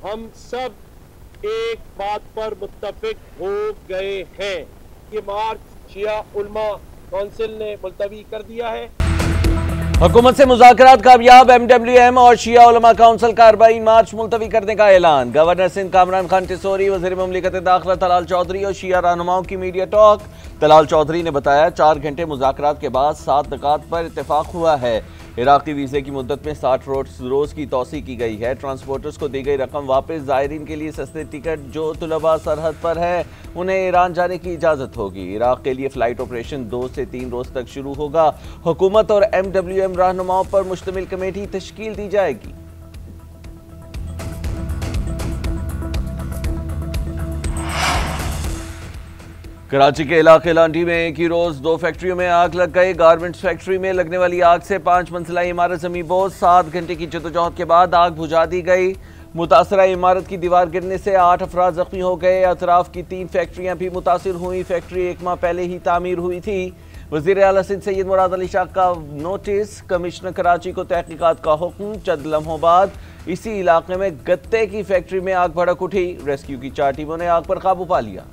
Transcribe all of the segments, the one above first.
हम सब एक बात पर मुत्तफिक हो गए हैं कि मार्च शिया उलमा काउंसिल ने मुलतवी कर दिया है। हुकूमत से मुज़ाकरात कामयाब, MWM और शिया उलमा काउंसिल का 24 मार्च मुलतवी करने का ऐलान। गवर्नर सिंध कामरान खान टिसोरी, वज़ीर मुमलिकत दाखिला तलाल चौधरी और शिया रहनुमाओं की मीडिया टॉक। तलाल चौधरी ने बताया 4 घंटे मुज़ाकरात के बाद 7 निकात पर इत्तेफाक हुआ है। इराक़ी वीज़े की मुद्दत में 60 रोज़ की तौसी की गई है। ट्रांसपोर्टर्स को दी गई रकम वापस, ज़ायरीन के लिए सस्ते टिकट जो तुलबा सरहद पर है उन्हें ईरान जाने की इजाज़त होगी। इराक़ के लिए फ़्लाइट ऑपरेशन 2 से 3 रोज़ तक शुरू होगा। हुकूमत और MWM रहनुमाओं पर मुश्तमिल कमेटी तश्कील दी जाएगी। कराची के इलाके लांडी में एक ही रोज 2 फैक्ट्रियों में आग लग गई। गारमेंट्स फैक्ट्री में लगने वाली आग से 5 मंजिला इमारत जमी बोझ। 7 घंटे की जद्दोजहद के बाद आग बुझा दी गई। मुतासरा इमारत की दीवार गिरने से 8 अफराद जख्मी हो गए। अतराफ की 3 फैक्ट्रियां भी मुतासिर हुई। फैक्ट्री 1 माह पहले ही तामीर हुई थी। वज़ीर आला सिंध सैयद मुराद अली शाह का नोटिस, कमिश्नर कराची को तहकीकात का हुक्म। चंद लम्हों बाद इसी इलाके में गत्ते की फैक्ट्री में आग भड़क उठी। रेस्क्यू की 4 टीमों ने आग पर काबू पा लिया।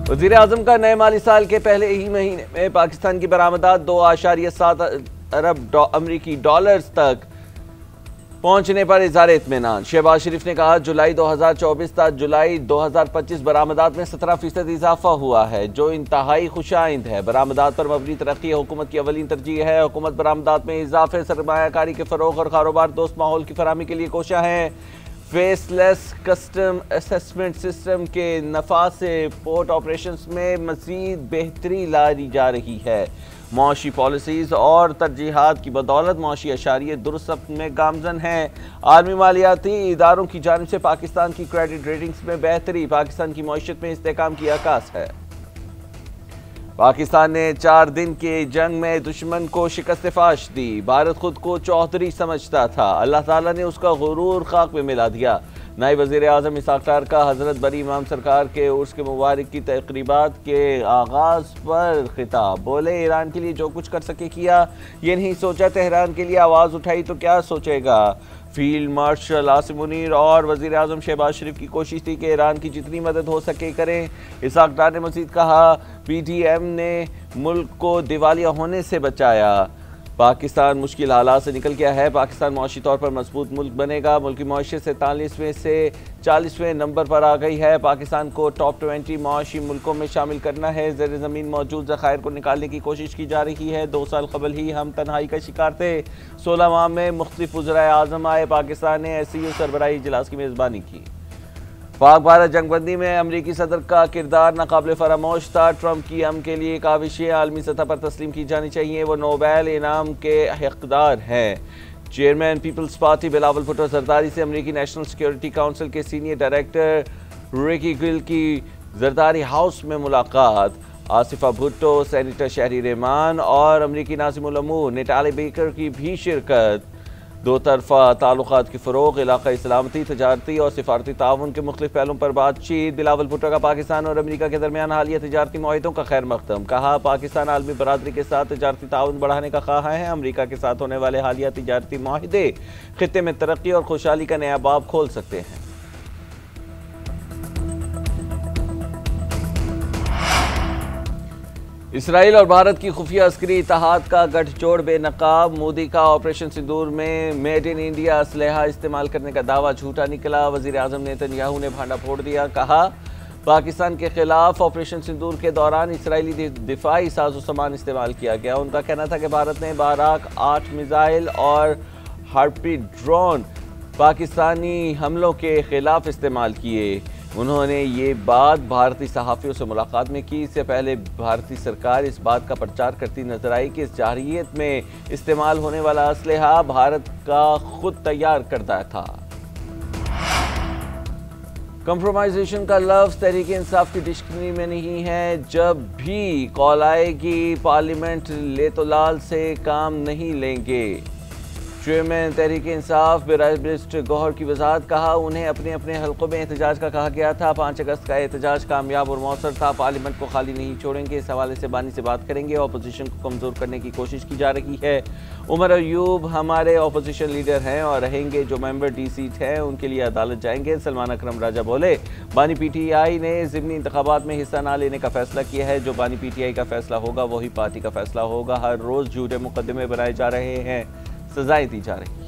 वज़ीर आज़म का नए माली साल के पहले ही महीने में पाकिस्तान की बरामदात 2.7 अरब अमरीकी डॉलर्स तक पहुंचने पर इज़हार इत्मीनान। शहबाज शरीफ ने कहा जुलाई 2024 तक जुलाई 2025 बरामदात में 17% इजाफा हुआ है, जो इंतहाई खुशाइंद है। बरामदात पर मबनी तरक्की हुकूमत की अवलीन तरजीह है। हुकूमत बरामदात में इजाफे, सरमायाकारी के फरोग और कारोबार दोस्त माहौल की फराहमी के लिए कोशा है। फेसलेस कस्टम असेसमेंट सिस्टम के नफा से पोर्ट ऑपरेशंस में मज़ीद बेहतरी लाई जा रही है। मुआशी पॉलिसीज़ और तरजीहात की बदौलत मुआशी अशारिये दुरुस्त में गामजन हैं। आलमी मालियाती इदारों की जानिब से पाकिस्तान की क्रेडिट रेटिंग्स में बेहतरी, पाकिस्तान की मईशत में इस्तेहकाम की आकाश है। पाकिस्तान ने 4 दिन के जंग में दुश्मन को शिकस्त फाश दी। भारत खुद को चौधरी समझता था, अल्लाह ताला ने उसका गुरूर खाक में मिला दिया। नायब वज़ीर आज़म इसहाक़ डार का हज़रत बरी इमाम सरकार के उर्स के मुबारक की तक़रीबात के आगाज़ पर खिताब। बोले ईरान के लिए जो कुछ कर सके किया, ये नहीं सोचा तेहरान के लिए आवाज़ उठाई तो क्या सोचेगा। फील्ड मार्शल आसिम मुनीर और वज़ीर आज़म शहबाज शरीफ की कोशिश थी कि ईरान की जितनी मदद हो सके करें। इसहाक़ डार ने मज़ीद कहा PDM ने मुल्क को दिवालिया होने से बचाया। पाकिस्तान मुश्किल हालात से निकल गया है। पाकिस्तान मुआशी तौर पर मजबूत मुल्क बनेगा। मुल्क की मईशत 43वें से 40वें नंबर पर आ गई है। पाकिस्तान को टॉप 20 मुआशी मुल्कों में शामिल करना है। ज़ेर ज़मीन मौजूद ज़खायर को निकालने की कोशिश की जा रही है। 2 साल कबल ही हम तन्हाई का शिकार थे। 16 माह में मुख्तलिफ वज़राए आज़म आए। पाकिस्तान ने SCU सरबराही इजलास की मेज़बानी की। पाक भारत जंगबंदी में अमरीकी सदर का किरदार नाकाबिल फरामोश था। ट्रंप की अमन के लिए काविशें आलमी सतह पर तस्लीम की जानी चाहिए। वो नोबेल इनाम के हकदार हैं। Chairman people's party Bilawal Bhutto Zardari से अमरीकी नेशनल सिक्योरिटी काउंसिल के सीनियर डायरेक्टर रिकी गिल की जरदारी हाउस में मुलाकात। आसिफा भुट्टो, सेनेटर शहरी रहमान और अमरीकी नाज़िमुल अमूर नेटाली बेकर की भी शिरकत। 2 तरफ़ा ताल्लुकात की फ़रोग़, इलाक़ाई सलामती, तजारती और सिफारती ताउन के मुख्तलिफ पहलुओं पर बातचीत। बिलावल भुट्टो का पाकिस्तान और अमरीका के दरमियान हालिया तजारती मुआहिदों का खैर मक़दम। कहा पाकिस्तान आलमी बरादरी के साथ तजारती ताउन बढ़ाने का ख्वाह है। अमरीका के साथ होने वाले हालिया तजारती मुआहिदे ख़ित्ते में तरक्की और खुशहाली का नया बाब खोल सकते हैं। इसराइल और भारत की खुफिया अस्करी इत्तेहाद का गठजोड़ बेनकाब। मोदी का ऑपरेशन सिंदूर में मेड इन इंडिया असलहा इस्तेमाल करने का दावा झूठा निकला। वज़ीर आज़म नेतन्याहू ने भांडा फोड़ दिया। कहा पाकिस्तान के खिलाफ ऑपरेशन सिंदूर के दौरान इसराइली दिफाई साजो सामान इस्तेमाल किया गया। उनका कहना था कि भारत ने बाराक 8 मिसाइल और हार्पी ड्रोन पाकिस्तानी हमलों के खिलाफ इस्तेमाल किए। उन्होंने ये बात भारतीय सहाफ़ियों से मुलाकात में की। इससे पहले भारतीय सरकार इस बात का प्रचार करती नजर आई कि इस जारहियत में इस्तेमाल होने वाला असलहा भारत का खुद तैयार करता था। कंप्रोमाइजेशन का लफ्ज़ तहरीक इंसाफ की डिक्शनरी में नहीं है। जब भी कॉल आएगी पार्लियामेंट ले तो लाल से काम नहीं लेंगे। चेयरमैन तहरीक इंसाफ बिरास्ट गौहर की वजाहत, कहा उन्हें अपने अपने हलकों में एहतजाज का कहा गया था। 5 अगस्त का एहतजाज कामयाब और मौसर था। पार्लियामेंट को खाली नहीं छोड़ेंगे। इस हवाले से बानी से बात करेंगे। अपोजिशन को कमज़ोर करने की कोशिश की जा रही है। उमर अयूब हमारे अपोजिशन लीडर हैं और रहेंगे। जो मेंबर डी सीट हैं उनके लिए अदालत जाएंगे। सलमान अकरम राजा बोले, बानी PTI ने ज़िमनी इंतखाबात में हिस्सा ना लेने का फैसला किया है। जो बानी PTI का फैसला होगा वही पार्टी का फैसला होगा। हर रोज़ झूठे मुकदमे बनाए जा रहे हैं, सजाएं दी जा रही हैं।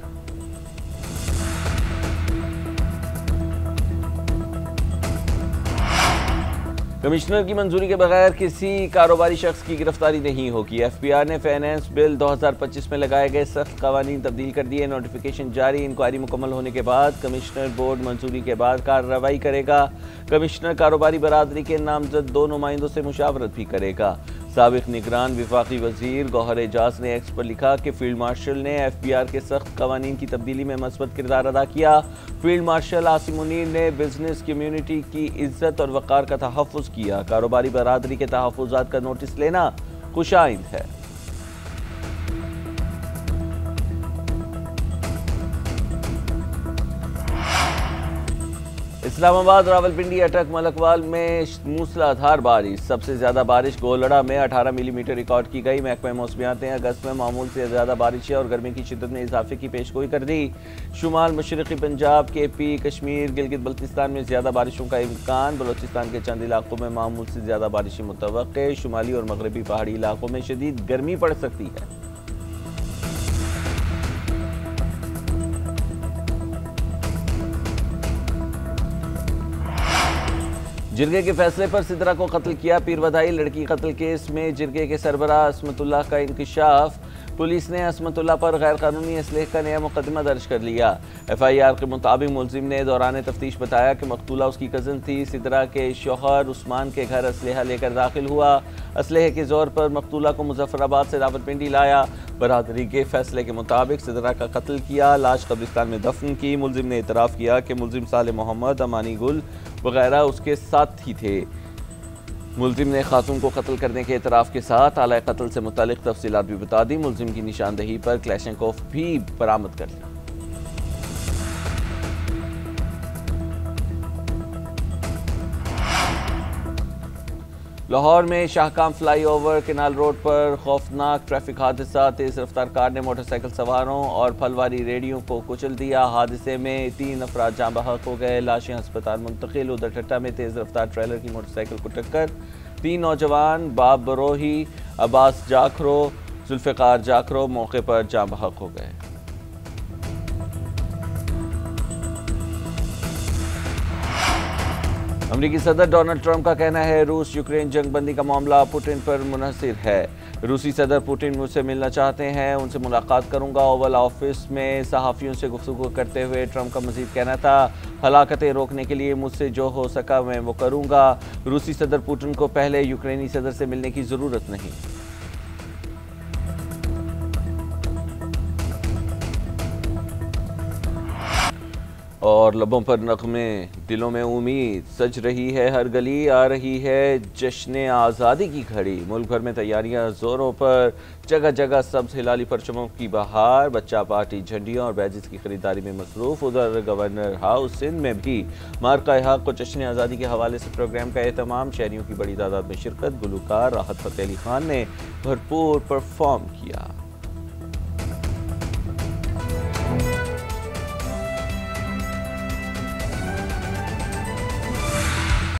कमिश्नर की मंजूरी के बगैर किसी कारोबारी शख्स की गिरफ्तारी नहीं होगी। FBR ने फाइनेंस बिल 2025 में लगाए गए सख्त कवानीन तब्दील कर दिए। नोटिफिकेशन जारी। इंक्वायरी मुकम्मल होने के बाद कमिश्नर बोर्ड मंजूरी के बाद कार्रवाई करेगा। कमिश्नर कारोबारी बरादरी के नामजद 2 नुमाइंदों से मुशावरत भी करेगा। साबिक निगरान विफाकी वजीर गौहर एजाज ने एक्स पर लिखा कि फील्ड मार्शल ने FBR के सख्त कवानीन की तब्दीली में मस्बत किरदार अदा किया। फील्ड मार्शल आसिम मुनीर ने बिजनेस कम्युनिटी की इज्जत और वक़ार का तहफ़्फ़ुज़ किया। कारोबारी बरादरी के तहफ़्फ़ुज़ात का नोटिस लेना खुशाइंद है। इस्लामाबाद, रावलपिंडी, अटक, मलकवाल में मूसलाधार बारिश। सबसे ज़्यादा बारिश गोलड़ा में 18 मिलीमीटर रिकॉर्ड की गई। महकमा मौसमियात ने अगस्त में मामूल से ज़्यादा बारिशें और गर्मी की शिद्दत में इजाफे की पेशगोई कर दी। शुमाल मशरक़ी पंजाब, KP, कश्मीर, गिलगित बल्तिस्तान में ज़्यादा बारिशों का इम्कान। बलोचिस्तान के चंद इलाकों में मामूल से ज़्यादा बारिशें मुतवक्के। शुमाली और मगरबी पहाड़ी इलाकों में शदीद गर्मी पड़ सकती है। जिरगे के फैसले पर सिदरा को कत्ल किया। पीर वधाई लड़की कत्ल केस में जिरगे के सरबराह असमतुल्लाह का इंकशाफ। पुलिस ने असमतुल्लाह पर गैर कानूनी असलहे का नया मुकदमा दर्ज कर लिया। FIR के मुताबिक मुलजिम ने दौरान तफ्तीश बताया कि मकतूला उसकी कज़न थी। सिदरा के शौहर उस्मान के घर असलहा लेकर दाखिल हुआ। असलहे के जोर पर मकतूला को मुजफ्फराबाद से रावलपिंडी लाया। बरादरी के फैसले के मुताबिक सिदरा का कत्ल किया, लाश कब्रिस्तान में दफन की। मुलजिम ने इतराफ़ किया कि मुलजिम साले मोहम्मद, अमानी गुल वगैरह उसके साथ ही थे। मुलजिम ने खातून को कत्ल करने के इतराफ़ के साथ आला कत्ल से मुतालिक तफसीलात भी बता दी। मुलजिम की निशानदही पर क्लैशनकोफ भी बरामद कर लिया। लाहौर में शाहकाम फ्लाईओवर केनाल रोड पर खौफनाक ट्रैफिक हादसा। तेज़ रफ्तार कार ने मोटरसाइकिल सवारों और फलवारी रेडियों को कुचल दिया। हादसे में 3 अफराद जाँ बहक हो गए। लाशें अस्पताल मुंतकिल। उधर ठट्टा में तेज़ रफ्तार ट्रेलर की मोटरसाइकिल को टक्कर। 3 नौजवान बाब बरोही, अब्बास जाखरो, जुल्फ़िकार जाखरो मौके पर जाँ बहक हो गए। अमरीकी सदर डोनाल्ड ट्रंप का कहना है रूस यूक्रेन जंग बंदी का मामला पुतिन पर मुनहसिर है। रूसी सदर पुतिन मुझसे मिलना चाहते हैं, उनसे मुलाकात करूंगा। ओवल ऑफिस में सहाफ़ियों से गुफ्तगू करते हुए ट्रंप का मज़ीद कहना था, हलाकतें रोकने के लिए मुझसे जो हो सका मैं वो करूंगा। रूसी सदर पुतिन को पहले यूक्रेनी सदर से मिलने की ज़रूरत नहीं। और लबों पर नग़मे, दिलों में उम्मीद, सज रही है हर गली, आ रही है जश्न आज़ादी की घड़ी। मुल्क भर में तैयारियां जोरों पर, जगह जगह सब्ज़ हिलाली परचमों की बहार। बच्चा पार्टी झंडियों और बैजिस की खरीदारी में मसरूफ़। उधर गवर्नर हाउस सिंध में भी मार्का हक़ को जश्न आज़ादी के हवाले से प्रोग्राम का एहतमाम। शहरियों की बड़ी तादाद में शिरकत। गुलूकार राहत फ़तेह अली खान ने भरपूर परफॉर्म किया।